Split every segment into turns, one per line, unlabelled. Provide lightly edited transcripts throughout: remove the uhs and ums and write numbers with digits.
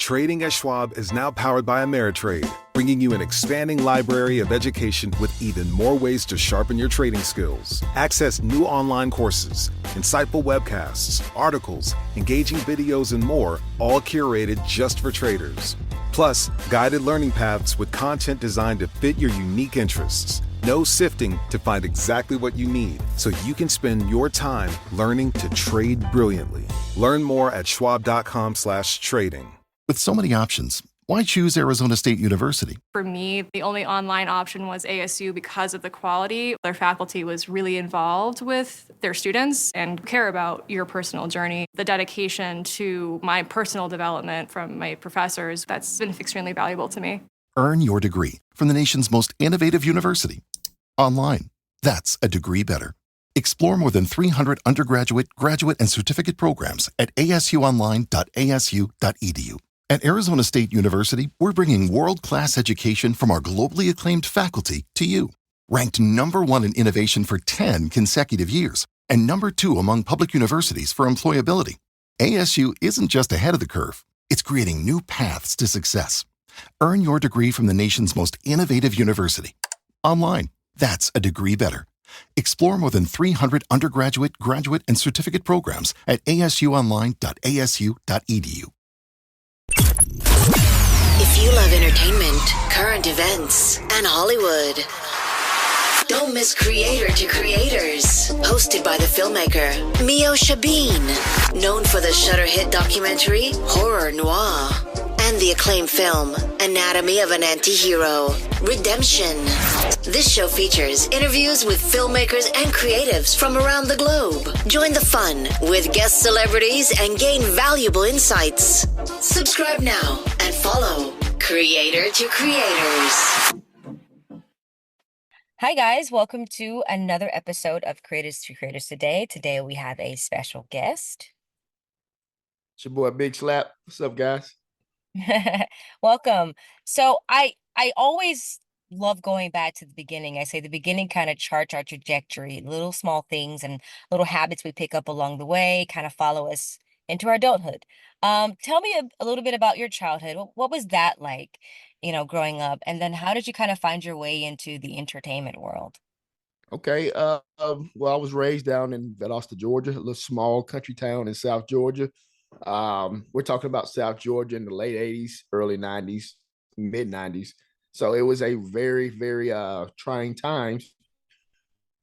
Trading at Schwab is now powered by Ameritrade, bringing you an expanding library of education with even more ways to sharpen your trading skills. Access new online courses, insightful webcasts, articles, engaging videos, and more, all curated just for traders. Plus, guided learning paths with content designed to fit your unique interests. No sifting to find exactly what you need, so you can spend your time learning to trade brilliantly. Learn more at schwab.com/trading.
With so many options, why choose Arizona State University?
For me, the only online option was ASU because of the quality. Their faculty was really involved with their students and care about your personal journey. The dedication to my personal development from my professors, that's been extremely valuable to me.
Earn your degree from the nation's most innovative university. Online. That's a degree better. Explore more than 300 undergraduate, graduate, and certificate programs at asuonline.asu.edu. At Arizona State University, we're bringing world-class education from our globally acclaimed faculty to you. Ranked #1 in innovation for 10 consecutive years and #2 among public universities for employability. ASU isn't just ahead of the curve, it's creating new paths to success. Earn your degree from the nation's most innovative university. Online. That's a degree better. Explore more than 300 undergraduate, graduate, and certificate programs at asuonline.asu.edu.
If you love entertainment, current events, and Hollywood, don't miss Creator to Creators, hosted by the filmmaker Meosha, known for the Shudder hit documentary Horror Noir and the acclaimed film Anatomy of an Anti-Hero, Redemption. This show features interviews with filmmakers and creatives from around the globe. Join the fun with guest celebrities and gain valuable insights. Subscribe now and follow Creator to Creators.
Hi guys, welcome to another episode of Creators to Creators today. Today we have a special guest.
It's your boy Big Slap. What's up, guys?
Welcome. So I always love going back to the beginning. I say the beginning kind of charts our trajectory, little small things and little habits we pick up along the way kind of follow us into our adulthood. Tell me a little bit about your childhood. What was that like, growing up? And then how did you kind of find your way into the entertainment world?
Okay. Well, I was raised down in Valdosta, Georgia, a little small country town in South Georgia. We're talking about South Georgia in the late 80s, early 90s, mid 90s. So it was a very, very trying times.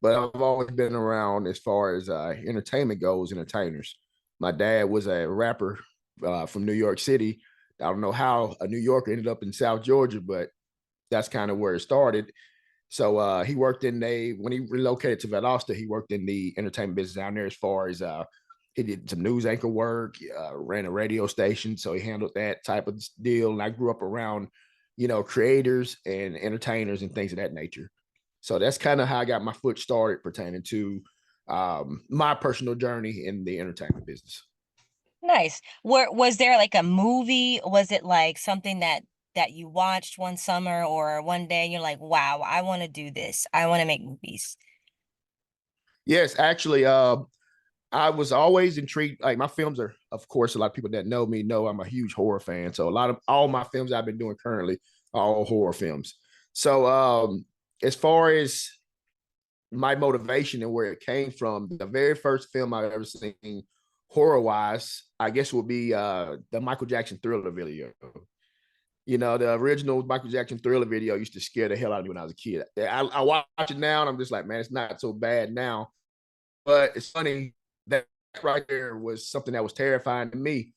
But I've always been around as far as entertainment goes, entertainers. My dad was a rapper from New York City. I don't know how a New Yorker ended up in South Georgia, but that's kind of where it started. So he worked when he relocated to Valdosta, he worked in the entertainment business down there as far as he did some news anchor work, ran a radio station. So he handled that type of deal. And I grew up around, creators and entertainers and things of that nature. So that's kind of how I got my foot started pertaining to my personal journey in the entertainment business.
Nice. Was there like a movie? Was it like something that you watched one summer or one day and you're like, wow, I want to do this. I want to make movies.
Yes, actually, I was always intrigued. Like my films are, of course, a lot of people that know me know I'm a huge horror fan. So all my films I've been doing currently are all horror films. So as far as my motivation and where it came from, the very first film I've ever seen horror-wise, I guess would be the Michael Jackson Thriller video. The original Michael Jackson Thriller video used to scare the hell out of me when I was a kid. I watch it now and I'm just like, man, it's not so bad now. But it's funny that right there was something that was terrifying to me.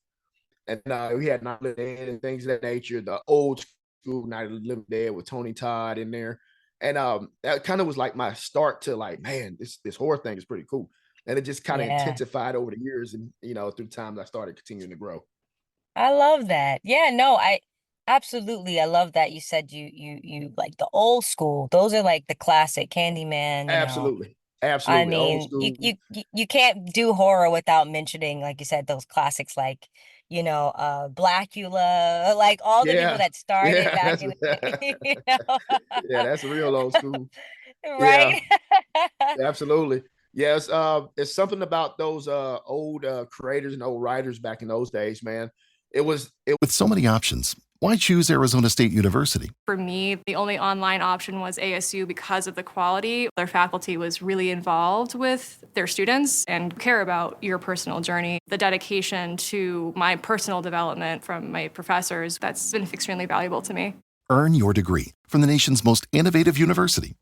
And we had Night of the Dead and things of that nature, the old school Night of the Living Dead with Tony Todd in there. And that kind of was like my start to like, man, this horror thing is pretty cool. And it just kind of intensified over the years. And, through time, I started continuing to grow.
I love that. Yeah, no, absolutely. I love that you said you like the old school. Those are like the classic Candyman.
Absolutely. Absolutely.
I mean, you can't do horror without mentioning, like you said, those classics like, Blackula, like all the people that started back in the day,
Yeah, that's real old school.
Right?
Yeah, absolutely. Yes, it's something about those old creators and old writers back in those days, man. it
With so many options, why choose Arizona State University?
For me, the only online option was ASU because of the quality. Their faculty was really involved with their students and care about your personal journey. The dedication to my personal development from my professors, that's been extremely valuable to me.
Earn your degree from the nation's most innovative university.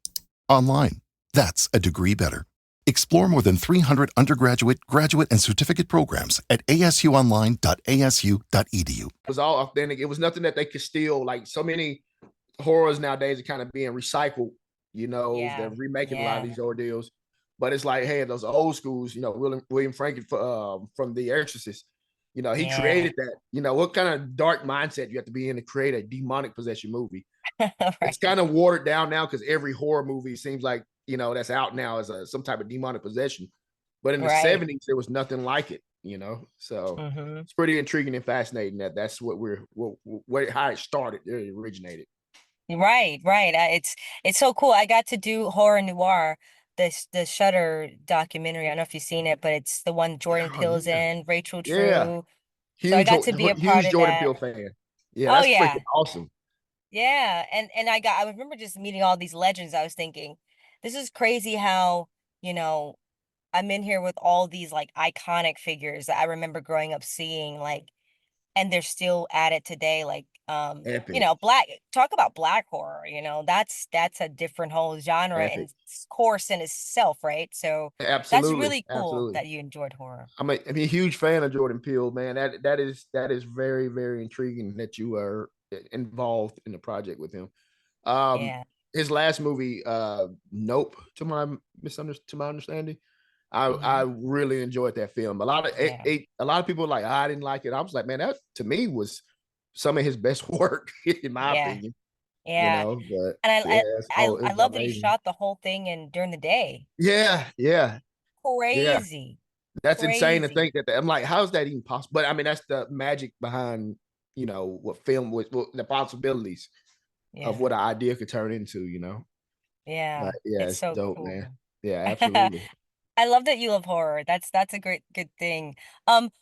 Online. That's a degree better. Explore more than 300 undergraduate, graduate, and certificate programs at asuonline.asu.edu.
was all authentic. It was nothing that they could steal. Like so many horrors nowadays are kind of being recycled, they're remaking a lot of these ordeals. But it's like, hey, those old schools, William Franken from The Exorcist, he created that. What kind of dark mindset you have to be in to create a demonic possession movie? Right. It's kind of watered down now because every horror movie seems like, that's out now as some type of demonic possession. But in the 70s, there was nothing like it, So it's pretty intriguing and fascinating that's what how it started, it originated.
Right. It's so cool. I got to do horror noir, the Shudder documentary. I don't know if you've seen it, but it's the one Jordan Peele's in, Rachel True.
Yeah.
So I got to be a part of
Jordan
that.
Peele fan. Yeah, that's freaking awesome.
Yeah, and I remember just meeting all these legends. I was thinking, this is crazy how, I'm in here with all these like iconic figures that I remember growing up seeing, like, and they're still at it today. Like,
Epic.
talk about black horror, that's a different whole genre and course in itself, right? So
absolutely,
that's really cool
absolutely.
that you enjoyed horror.
I'm a huge fan of Jordan Peele, man. That is very, very intriguing that you are involved in the project with him. His last movie, Nope, to my understanding, I really enjoyed that film. A lot of people were like, I didn't like it. I was like, man, that to me was some of his best work in my opinion.
Yeah.
But
and I love that he shot the whole thing during the day.
Yeah.
Crazy.
That's insane to think that. I'm like, how's that even possible? But I mean, that's the magic behind, what film was, the possibilities of what an idea could turn into,
Yeah.
But it's so dope, cool, man. Yeah, absolutely.
I love that you love horror. That's a good thing.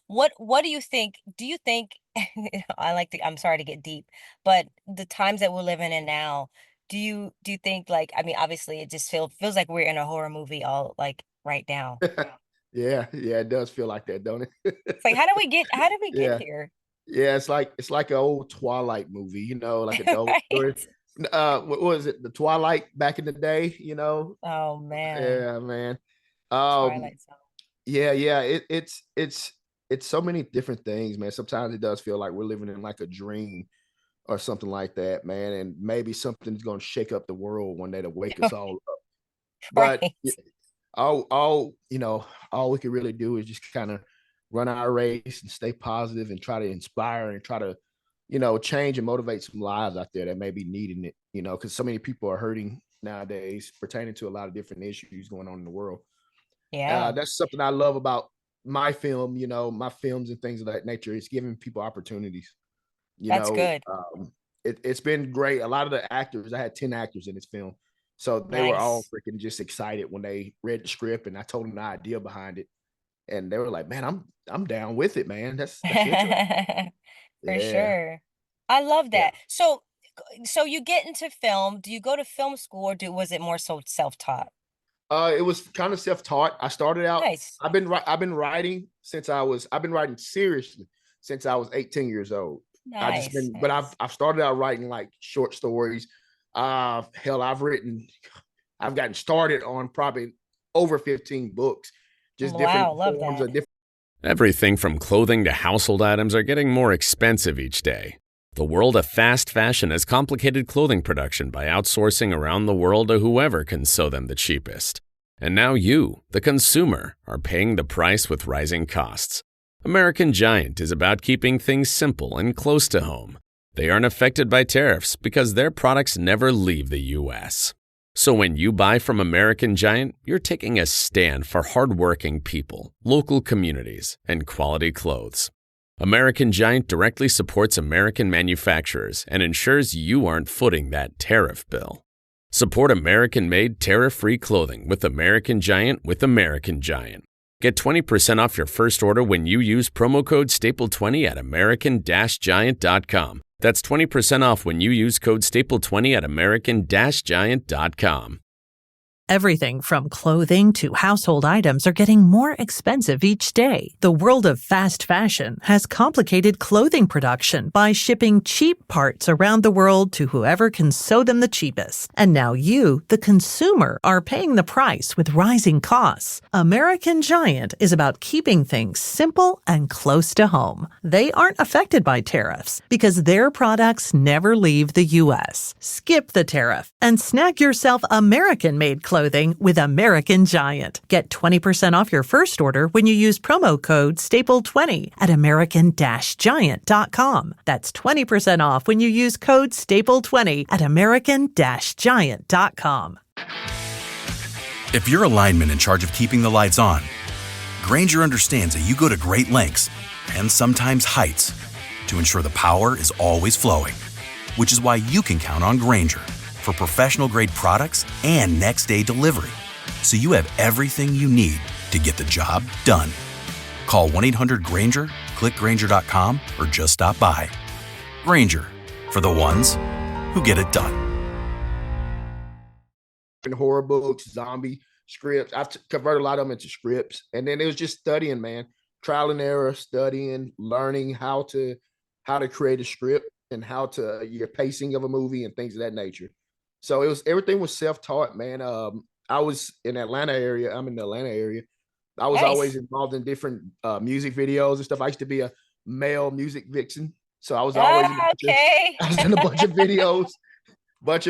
What do you think? Do you think I'm sorry to get deep, but the times that we're living in now, do you think, like, I mean, obviously it just feels like we're in a horror movie all like right now.
Yeah, it does feel like that, don't it?
It's like, how did we get here?
Yeah, it's like an old Twilight movie, like a old story. What was it? The Twilight back in the day,
Oh man.
Yeah, man.
Twilight Zone.
Yeah. It's so many different things, man. Sometimes it does feel like we're living in like a dream or something like that, man. And maybe something's gonna shake up the world one day to wake us all up. But all we can really do is just kind of run our race and stay positive and try to inspire and try to, change and motivate some lives out there that may be needing it, because so many people are hurting nowadays pertaining to a lot of different issues going on in the world.
Yeah.
That's something I love about my film, my films and things of that nature. It's giving people opportunities.
That's good.
It's been great. A lot of the actors, I had 10 actors in this film. So they were all freaking just excited when they read the script and I told them the idea behind it. And they were like, man, I'm down with it, man. That's
For sure. I love that. Yeah. So you get into film. Do you go to film school or was it more so self-taught?
It was kind of self-taught. I started out.
Nice.
I've been writing seriously since I was 18 years old.
Nice.
But I've started out writing like short stories. Hell, I've gotten started on probably over 15 books. Just different forms of different.
Everything from clothing to household items are getting more expensive each day. The world of fast fashion has complicated clothing production by outsourcing around the world to whoever can sew them the cheapest. And now you, the consumer, are paying the price with rising costs. American Giant is about keeping things simple and close to home. They aren't affected by tariffs because their products never leave the U.S. So when you buy from American Giant, you're taking a stand for hardworking people, local communities, and quality clothes. American Giant directly supports American manufacturers and ensures you aren't footing that tariff bill. Support American-made, tariff-free clothing with American Giant with American Giant. Get 20% off your first order when you use promo code STAPLE20 at American-Giant.com. That's 20% off when you use code STAPLE20 at American-Giant.com.
Everything from clothing to household items are getting more expensive each day. The world of fast fashion has complicated clothing production by shipping cheap parts around the world to whoever can sew them the cheapest. And now you, the consumer, are paying the price with rising costs. American Giant is about keeping things simple and close to home. They aren't affected by tariffs because their products never leave the U.S. Skip the tariff and snag yourself American-made clothing with American Giant. Get 20% off your first order when you use promo code STAPLE20 at American-Giant.com. That's 20% off when you use code STAPLE20 at American-Giant.com.
If you're a lineman in charge of keeping the lights on, Grainger understands that you go to great lengths and sometimes heights to ensure the power is always flowing, which is why you can count on Grainger for professional-grade products and next-day delivery, so you have everything you need to get the job done. Call 1-800-GRAINGER, click Grainger.com, or just stop by. Grainger, for the ones who get it done.
In horror books, zombie scripts, I've converted a lot of them into scripts, and then it was just studying, man, trial and error, studying, learning how to create a script and how to your pacing of a movie and things of that nature. So everything was self-taught, man. I was in Atlanta area. I'm in the Atlanta area. I was always involved in different music videos and stuff. I used to be a male music vixen. So I was always in a bunch of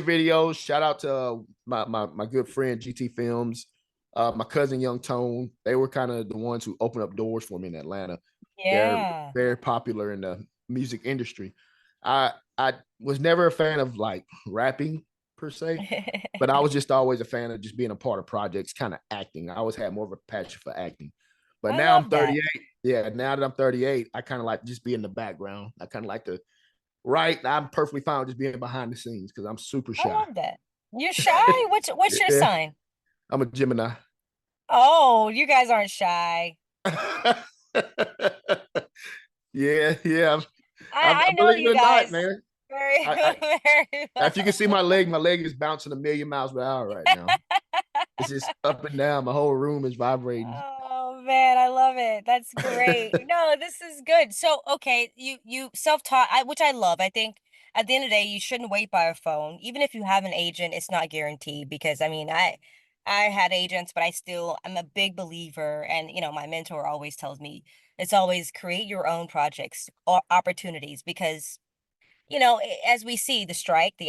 videos. Shout out to my good friend GT Films, my cousin Young Tone. They were kind of the ones who opened up doors for me in Atlanta.
Yeah.
They're very popular in the music industry. I was never a fan of like rapping per se, but I was just always a fan of just being a part of projects, kind of acting. I always had more of a passion for acting. But now I'm 38. Yeah, now that I'm 38, I kind of like just be in the background. I kind of like to write. I'm perfectly fine with just being behind the scenes because I'm super shy.
I love that. You're shy? What's your sign?
I'm a Gemini.
Oh, you guys aren't shy.
Yeah.
I know you guys.
Not, man.
Very well.
If you can see my leg is bouncing a million miles per hour right now. It's just up and down. My whole room is vibrating.
Oh man, I love it. That's great. No, this is good. So, okay, you self-taught, which I love. I think at the end of the day, you shouldn't wait by a phone. Even if you have an agent, it's not guaranteed because I mean, I had agents, but I'm a big believer, and my mentor always tells me it's always create your own projects or opportunities because as we see the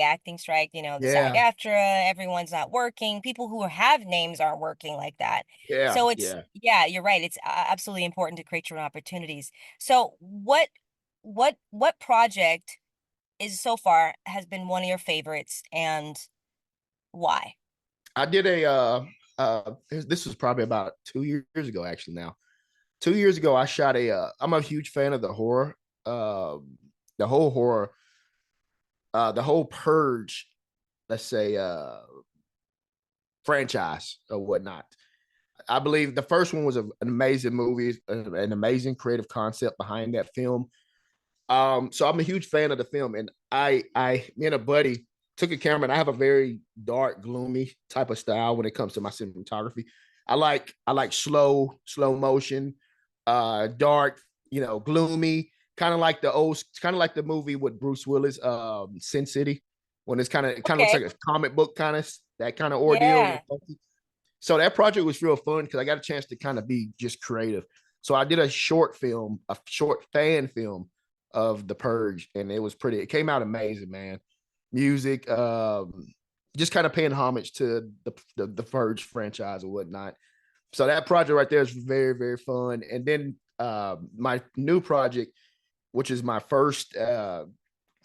acting strike, the SAG-AFTRA, everyone's not working. People who have names aren't working like that.
Yeah.
So you're right. It's absolutely important to create your own opportunities. So what project is so far has been one of your favorites and why?
I did this was probably about 2 years ago, actually now. 2 years ago, I shot I'm a huge fan of the horror, the whole Purge, let's say, franchise or whatnot. I believe the first one was an amazing movie, an amazing creative concept behind that film. So I'm a huge fan of the film, and me and a buddy took a camera, and I have a very dark, gloomy type of style when it comes to my cinematography. I like slow motion, dark, gloomy. Kind of like the movie with Bruce Willis, Sin City, when it's kind of looks like a comic book that kind of ordeal.
Yeah.
So that project was real fun because I got a chance to kind of be just creative. So I did a short fan film of The Purge, and it came out amazing, man. Music, just kind of paying homage to the Purge franchise or whatnot. So that project right there is very, very fun. And then my new project, which is my first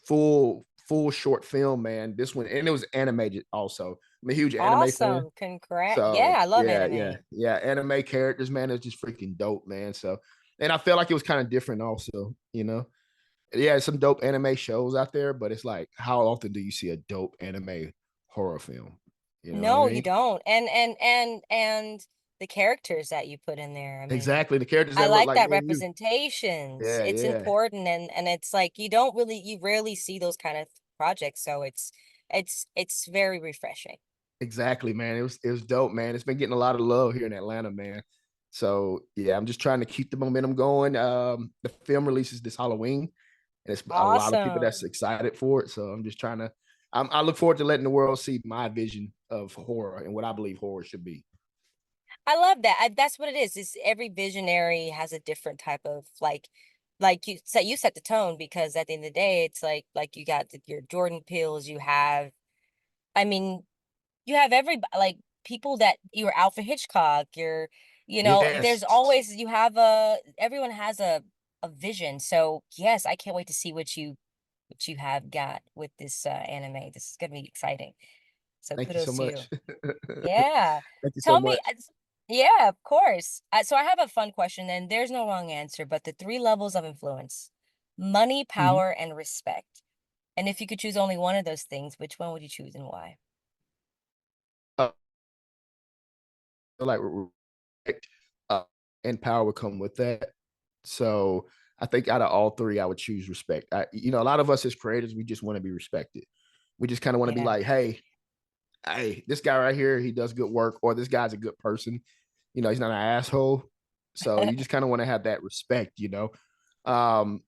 full short film, man. This one, and it was animated also. I'm a huge anime fan.
Congrats.
So,
yeah, I love anime.
Yeah. Anime characters, man, it's just freaking dope, man. So, and I felt like it was kind of different also, Yeah, some dope anime shows out there, but it's like, how often do you see a dope anime horror film?
No, you don't. And the characters that you put in there. I mean,
Exactly. The characters
I
that look
like
like
that
me and you.
representations.
Yeah,
It's
yeah.
important, and it's like you rarely see those kind of projects, so it's very refreshing.
Exactly, man. It was dope, man. It's been getting a lot of love here in Atlanta, man. So yeah, I'm just trying to keep the momentum going. The film releases this Halloween, and it's a lot of people that's
Awesome.
excited for it. So I'm just trying to. I look forward to letting the world see my vision of horror and what I believe horror should be.
I love that. That's what it is. Is every visionary has a different type of like you set the tone, because at the end of the day, it's like you got your Jordan Peels, you have, I mean, you have every like people that you're Alfred Hitchcock, there's
Yes.
always you have everyone has a vision. So yes, I can't wait to see what you have got with this anime. This is gonna be exciting. So
Thank you so
kudos to you.
much.
Yeah.
Thank you so
Tell me,
much.
yeah, of course. So I have a fun question, and there's no wrong answer, but the three levels of influence: money,
Mhm.
power, and respect. And if you could choose only one of those things, which one would you choose and why?
Uh, like respect, uh, and power would come with that. So I think out of all three, I would choose respect. A lot of us as creators, we just want to be respected. We just kind of want to be
Yeah.
like, hey, this guy right here, he does good work, or this guy's a good person. He's not an asshole. So you just kind of want to have that respect. Um,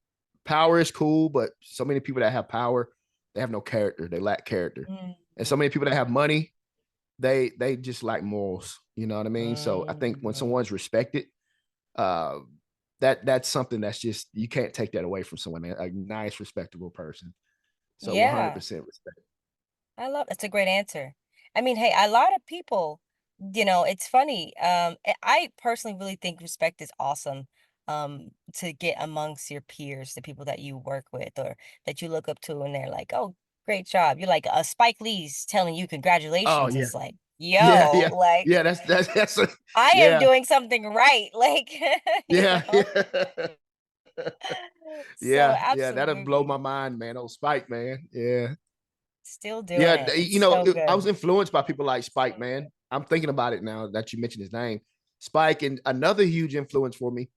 Power is cool, but so many people that have power, they have no character. They lack character.
Mm,
And so many people that have money, they just lack morals. You know what I mean? So I think when
mm.
someone's respected, uh, that's something that's just you can't take that away from someone. A nice, respectable person. So
Yeah.
100% respect.
That's a great answer. I mean, hey, a lot of people, it's funny. I personally really think respect is awesome. To get amongst your peers, the people that you work with or that you look up to, and they're like, "Oh, great job." You're like, Spike Lee's telling you
Oh
congratulations
yeah,
is like,
yeah,
yo,
yeah,
like
yeah. That's
I am
yeah,
doing something right. Like, you
yeah,
know?
yeah.
So
Yeah. That'll blow
absolutely.
my mind, man. Oh, Spike, man. Yeah.
Still doing
Yeah.
it. It's so
I was
good.
influenced by people like Spike, man. I'm thinking about it now that you mentioned his name. Spike, and another huge influence for me.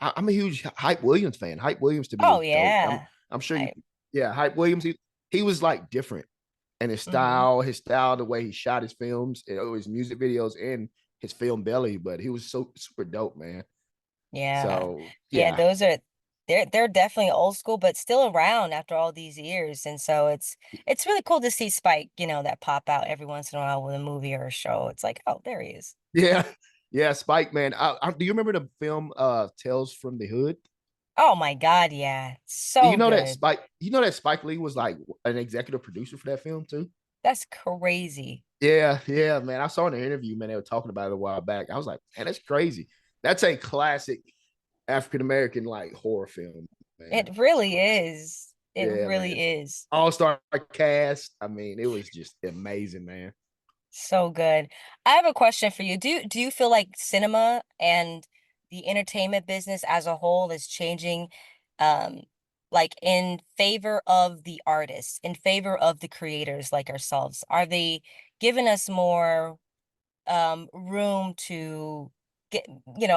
I'm a huge Hype Williams fan. Hype Williams to me
Oh
is dope. I'm
yeah.
I'm sure you
I
yeah, Hype Williams, he was like different. And
hmm
his style, the way he shot his films, his music videos and his film belly, but he was so super dope, man.
Yeah.
So
Yeah,
yeah.
those are they're definitely old school, but still around after all these years. And so it's really cool to see Spike, that pop out every once in a while with a movie or a show. It's like, oh, there he is.
Yeah, yeah, Spike, man. Do you remember the film Tales from the Hood?
Oh my God, yeah.
Do
So good.
You know that Spike Lee was like an executive producer for that film too?
That's crazy.
Yeah, yeah, man. I saw in an interview, man, they were talking about it a while back. I was like, man, that's crazy. That's a classic African American like horror film, man.
It really is. It
Yeah, man.
really is.
All-star cast. I mean, it was just amazing, man.
So good. I have a question for you. Do you feel like cinema and the entertainment business as a whole is changing, um, like in favor of the artists, in favor of the creators like ourselves? Are they giving us more room to get,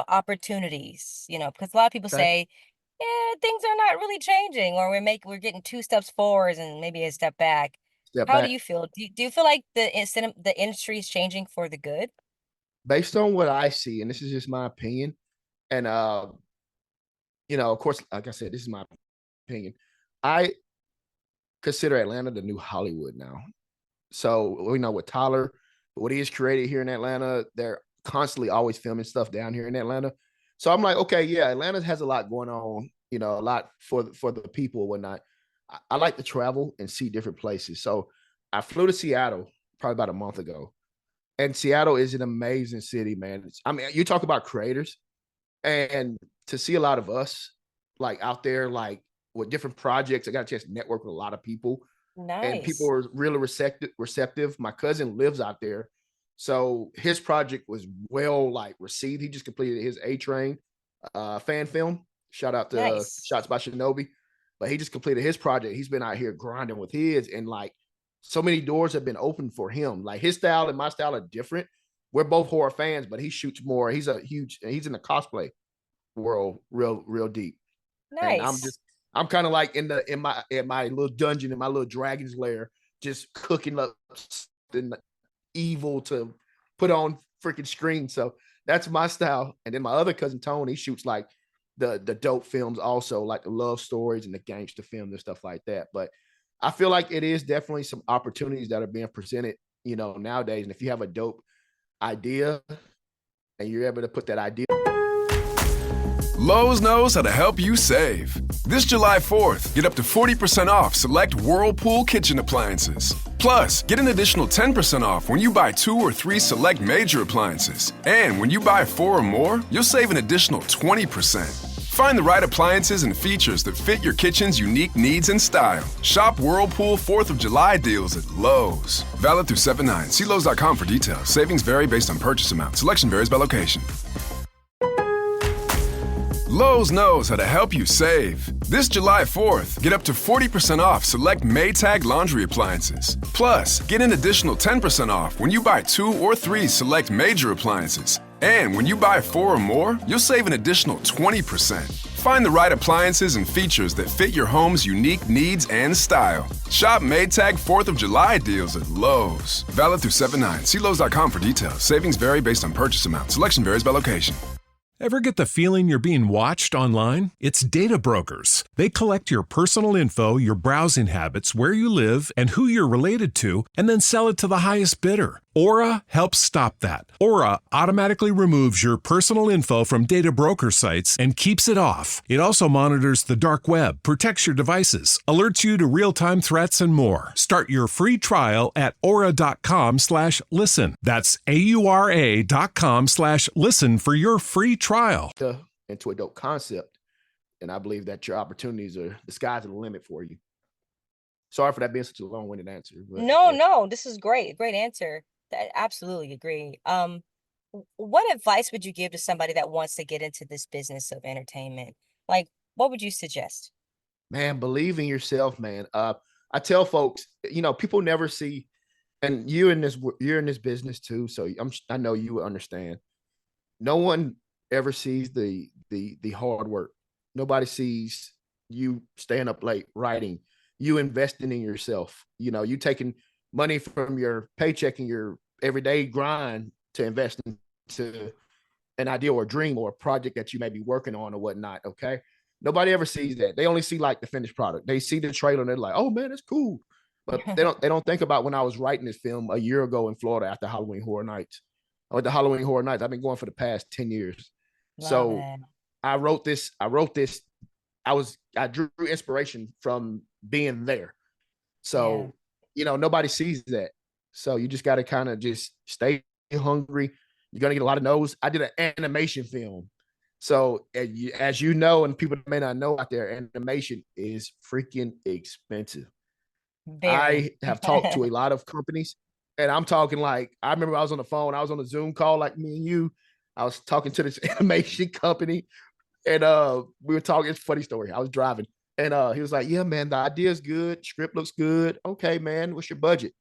opportunities? Because a lot of people
Okay.
say, yeah, things are not really changing, or we're getting two steps forwards and maybe a step back.
Step
How do you
back.
feel? Do you feel like the industry is changing for the good?
Based on what I see, and this is just my opinion, and of course, like I said, this is my opinion. I consider Atlanta the new Hollywood now. So we know what Tyler, what he has created here in Atlanta, they're constantly always filming stuff down here in Atlanta. So I'm like, okay, yeah, Atlanta has a lot going on, a lot for the people and whatnot. I like to travel and see different places. So I flew to Seattle probably about a month ago. And Seattle is an amazing city, man. I mean, you talk about creators and to see a lot of us like out there, like with different projects. I got a chance to network with a lot of people and people
Nice.
were really receptive. My cousin lives out there. So his project was well like received. He just completed his A Train fan film. Shout out to
Nice.
Shots by Shinobi. But he just completed his project. He's been out here grinding with his, and like so many doors have been opened for him. Like his style and my style are different, we're both horror fans, but he shoots more. He's in the cosplay world real deep. And
Nice.
I'm kind of like in my little dungeon, in my little dragon's lair, just cooking up something evil to put on freaking screen. So that's my style. And then my other cousin Tony, he shoots like the dope films also, like the love stories and the gangster films and stuff like that. But I feel like it is definitely some opportunities that are being presented, nowadays. And if you have a dope idea and you're able to put that idea.
Lowe's knows how to help you save. This July 4th, get up to 40% off select Whirlpool kitchen appliances. Plus, get an additional 10% off when you buy 2 or 3 select major appliances. And when you buy 4 or more, you'll save an additional 20%. Find the right appliances and features that fit your kitchen's unique needs and style. Shop Whirlpool 4th of July deals at Lowe's. Valid through 7/9. See Lowe's.com for details. Savings vary based on purchase amount. Selection varies by location. Lowe's knows how to help you save. This July 4th, get up to 40% off select Maytag laundry appliances. Plus, get an additional 10% off when you buy 2 or 3 select major appliances. And when you buy 4 or more, you'll save an additional 20%. Find the right appliances and features that fit your home's unique needs and style. Shop Maytag 4th of July deals at Lowe's. Valid through 7/9. See Lowe's.com for details. Savings vary based on purchase amount. Selection varies by location.
Ever get the feeling you're being watched online? It's data brokers. They collect your personal info, your browsing habits, where you live, and who you're related to, and then sell it to the highest bidder. Aura helps stop that. Aura automatically removes your personal info from data broker sites and keeps it off. It also monitors the dark web, protects your devices, alerts you to real-time threats, and more. Start your free trial at aura.com/listen. That's AURA.com/listen for your free trial.
Into a dope concept. And I believe that your opportunities the sky's the limit for you. Sorry for that being such a long-winded answer. But,
No, this is great. Great answer. I absolutely agree. What advice would you give to somebody that wants to get into this business of entertainment? Like, what would you suggest?
Man, believe in yourself, man. I tell folks, people never see, and you're in this business too, so I know you will understand. No one ever sees the hard work. Nobody sees you staying up late writing, you investing in yourself. You taking money from your paycheck and your everyday grind to invest into an idea or a dream or a project that you may be working on or whatnot. Okay. Nobody ever sees that. They only see like the finished product. They see the trailer and they're like, oh man, that's cool. But they don't think about when I was writing this film a year ago in Florida after Halloween Horror Nights. Or the Halloween Horror Nights. I've been going for the past 10 years.
Love it.
I wrote this. I drew inspiration from being there. So, nobody sees that. So you just got to kind of just stay hungry. You're going to get a lot of no's. I did an animation film. So as you know, and people may not know out there, animation is freaking expensive.
Very.
I have talked to a lot of companies, and I'm talking like, I remember I was on the phone. I was on a Zoom call like me and you. I was talking to this animation company, and we were talking. It's a funny story. I was driving, and he was like, yeah, man, the idea is good. Script looks good. Okay, man, what's your budget?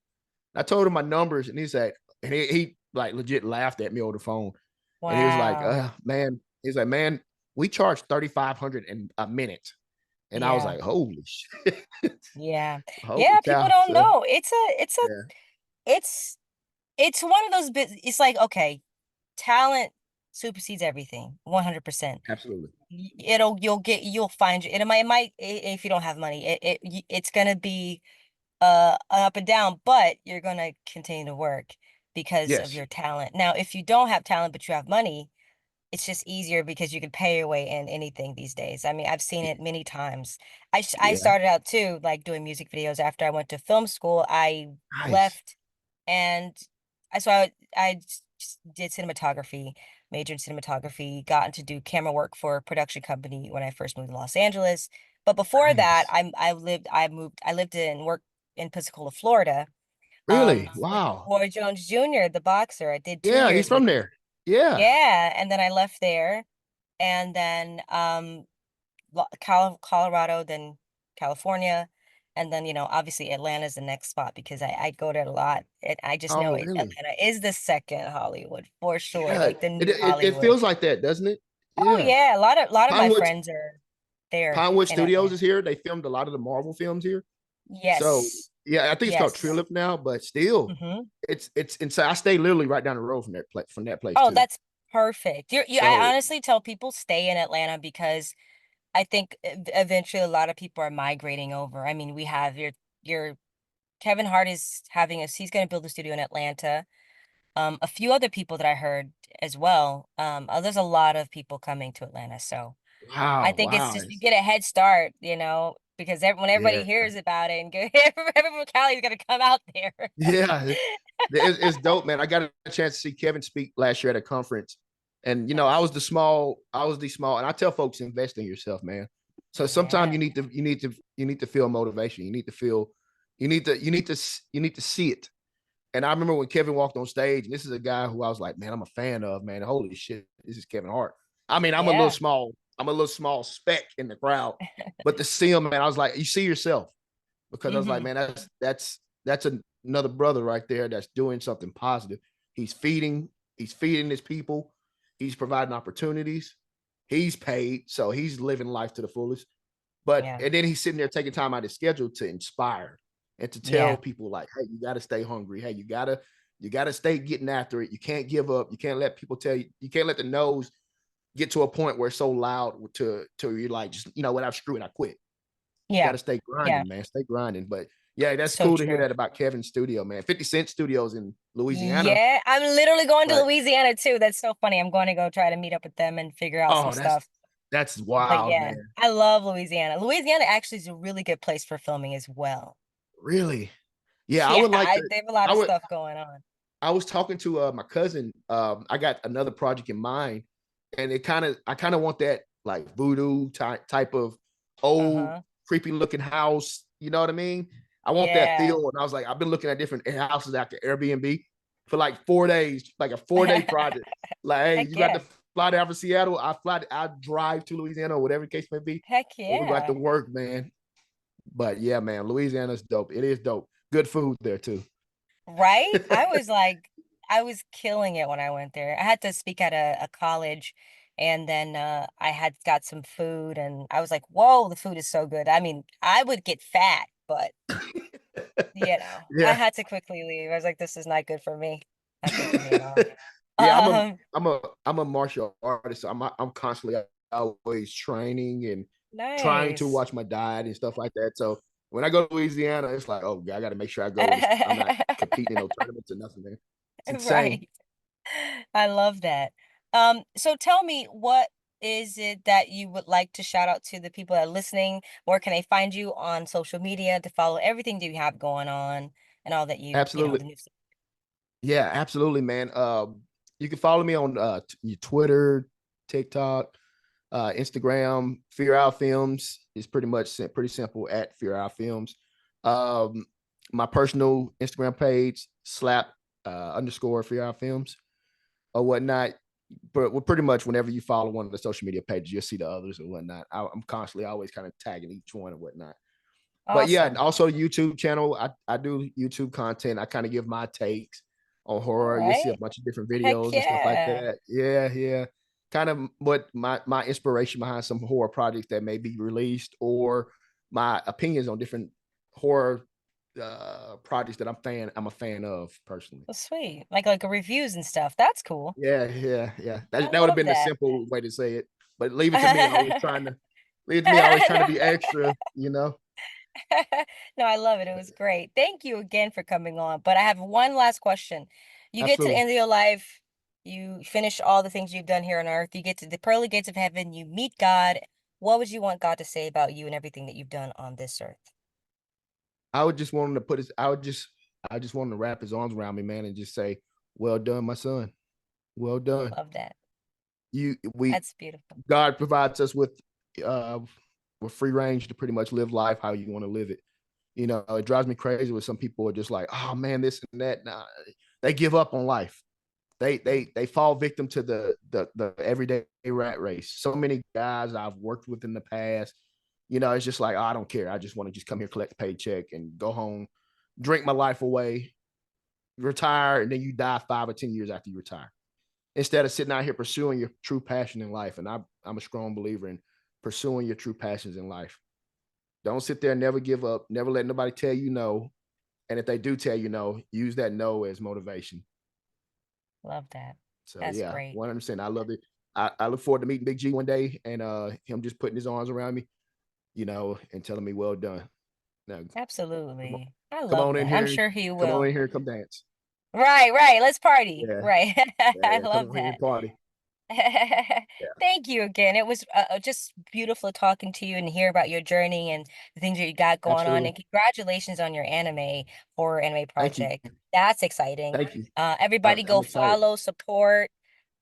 I told him my numbers, and he said, and he like legit laughed at me over the phone.
Wow.
And he was like, man, he's like, man, we charge $3,500 a minute. And I was like, holy shit.
Yeah.
Holy
Yeah,
cow.
people don't
So,
know.
yeah.
It's one of those it's like, okay, talent supersedes everything, 100%.
Absolutely.
You'll find it might if you don't have money, it's gonna be up and down, but you're gonna continue to work because of
Yes.
your talent. Now, if you don't have talent but you have money, it's just easier because you can pay your way in anything these days. I mean, I've seen it many times. I
Yeah.
started out too, like doing music videos after I went to film school. I
Nice.
left and I just did cinematography, majored in cinematography, gotten to do camera work for a production company when I first moved to Los Angeles. But before that,
Nice.
I lived in work in Pensacola, Florida.
Really?
With
Wow.
Roy Jones Jr., the boxer. I did 2
Yeah,
years
he's from
with
there. Yeah.
yeah, and then I left there, and then Colorado, then California, And then, obviously Atlanta's the next spot because I go there a lot. And I just know
Oh,
it.
really?
Atlanta is the second Hollywood for sure.
Yeah,
Like the
it,
new
it it
Hollywood.
feels like that, doesn't it?
Oh
Yeah.
yeah, a lot of my
Pinewood
friends are there
Pinewood
in
Studios
Atlanta.
is here. They filmed a lot of the Marvel films here. So
Yes.
yeah, I think it's called
Yes.
Trillip now, but still,
Hmm.
it's inside. I stay literally right down the road from that place
Oh,
too.
that's perfect. I
So
honestly tell people stay in Atlanta because I think eventually a lot of people are migrating over. I mean, we have your Kevin Hart is having he's going to build a studio in Atlanta. A few other people that I heard as well. There's a lot of people coming to Atlanta, so I
wow,
think it's
wow,
just you get a head start, because when everybody
yeah,
hears about it and everyone from Cali is going to come out there.
yeah, it's dope, man. I got a chance to see Kevin speak last year at a conference, and
Nice.
I was the small, and I tell folks invest in yourself, man. So sometimes
Yeah.
you need to feel motivation. You need to feel, you need to see it. And I remember when Kevin walked on stage, and this is a guy who I was like, man, I'm a fan of, man. Holy shit, this is Kevin Hart. I mean,
Yeah.
I'm a little small speck in the crowd, but to see him, man, I was like, you see yourself, because I was like,
Hmm.
man, that's another brother right there that's doing something positive. He's feeding, he's feeding his people, he's providing opportunities, he's paid, so he's living life to the fullest. But
Yeah.
and then he's sitting there taking time out of his schedule to inspire and to tell
Yeah.
people like, hey, you got to stay hungry. Hey, you gotta stay getting after it. You can't give up. You can't let people tell you. You can't let the no's get to a point where it's so loud to you're like, just what, I've screwed. I quit. You got
Yeah.
to stay
Yeah.
grinding, man. Stay grinding. But yeah, that's
So
cool to hear
true.
that about Kevin's studio, man. 50 Cent Studios in Louisiana.
Yeah, I'm literally going to
But
Louisiana too. That's so funny. I'm going to go try to meet up with them and figure out some
oh,
stuff.
that's
But
wild,
yeah,
man.
I love Louisiana. Louisiana actually is a really good place for filming as well.
Really. Yeah, I
Yeah,
would like to.
they have a lot
I
of
would
stuff going on.
I was talking to my cousin. I got another project in mind, and I kind of want that like voodoo type of old
Uh-huh.
creepy looking house. You know what I mean? I want that
Yeah.
feel. And I was like, I've been looking at different houses after Airbnb for like 4 days, like a 4 day project. Like, hey,
Heck
you got to
yeah.
fly down from Seattle. I drive to Louisiana, or whatever the case may be.
Heck
And we got to
yeah.
work, man. But yeah, man, Louisiana's dope. It is dope. Good food there too.
Right? I was killing it when I went there. I had to speak at a college and then I had got some food and I was like, whoa, the food is so good. I mean, I would get fat, but I
Yeah.
had to quickly leave. I was like, this is not good for me. Not good for me at all.
Yeah,
Um,
I'm a martial artist. So I'm constantly always training and trying to
nice.
watch my diet and stuff like that. So when I go to Louisiana, it's like, oh, I got to make sure I go. I'm not competing in no tournaments or nothing, man. It's insane.
Right. I love that. So tell me, what is it that you would like to shout out to the people that are listening? Where can they find you on social media to follow everything that you have going on and all that
Absolutely.
the new stuff?
Yeah, absolutely, man. You can follow me on your Twitter, TikTok, Instagram. FearOwl Films is pretty simple at FearOwl Films. Um, my personal Instagram page, slap underscore FearOwl Films or whatnot. But pretty much whenever you follow one of the social media pages, you'll see the others or whatnot. I'm constantly always kind of tagging each one and whatnot. But yeah, and
Awesome.
also YouTube channel. I do YouTube content. I kind of give my takes on
All
horror. You'll see a
right.
bunch of different
Heck
videos and stuff like
yeah.
that. Yeah, yeah. Kind of what my inspiration behind some horror projects that may be released, or my opinions on different horror projects that I'm a fan of personally.
Well, sweet. Like reviews and stuff. That's cool.
Yeah, yeah, yeah.
I
That would have
love
been the
that.
simple way to say it. But leave it to me always trying to be extra, you know.
No, I love it. It was great. Thank you again for coming on. But I have one last question. You get to the
Absolutely.
end of your life, you finish all the things you've done here on earth, you get to the pearly gates of heaven, you meet God. What would you want God to say about you and everything that you've done on this earth?
I would just want him to put his I just want him to wrap his arms around me, man, and just say, well done, my son. Well done.
Love that.
You we
That's beautiful.
God provides us uh with free range to pretty much live life how you want to live it. You know, it drives me crazy when some people are just like, oh man, this and that. Nah, they give up on life. They fall victim to the everyday rat race. So many guys I've worked with in the past, it's just like, oh, I don't care. I just want to just come here, collect a paycheck and go home, drink my life away, retire, and then you die 5 or 10 years after you retire. Instead of sitting out here pursuing your true passion in life. And I'm a strong believer in pursuing your true passions in life. Don't sit there and never give up. Never let nobody tell you no. And if they do tell you no, use that no as motivation.
Love that.
So
That's
yeah,
great.
100%. I love it. I look forward to meeting Big G one day and him just putting his arms around me, and telling me, well done. Now,
Absolutely. I
come
love
on in
that. I'm
here.
sure he
Come on
will.
in here and come dance.
Right. Let's party.
Yeah.
Right. I
Yeah. Come
love
on here
that.
and party. Yeah.
Thank you again. It was just beautiful talking to you and hear about your journey and the things that you got going on.
Absolutely.
And congratulations on your horror anime
Thank you.
project. That's exciting.
Thank you.
Everybody
I'm
go
excited.
follow, support.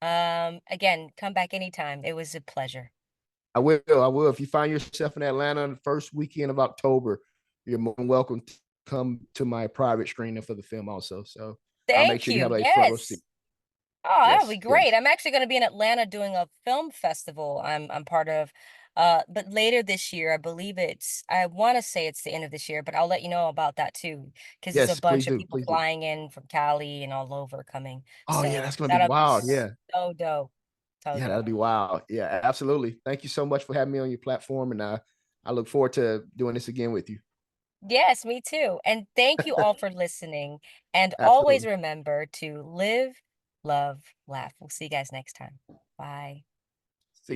Again, come back anytime. It was a pleasure.
I will. If you find yourself in Atlanta the first weekend of October, you're more than welcome to come to my private screening for the film also. So I'll make
Thank
sure you
you.
have a front row seat.
Yes. Oh, that'll be
Yes.
great.
Yes.
I'm actually going to be in Atlanta doing a film festival. I'm part of, but later this year, I believe I want to say it's the end of this year, but I'll let you know about that too, because there's a
Yes. Please
bunch of
do.
people
Please do.
flying in from Cali and all over coming.
Oh yeah, that's
So
gonna be
that'll be
wild. Yeah.
so dope. So
Yeah, that'd
dope.
be wild. Yeah, absolutely. Thank you so much for having me on your platform, and I look forward to doing this again with you.
Yes, me too. And thank you all for listening. And always
Absolutely.
remember to live, love, laugh. We'll see you guys next time. Bye.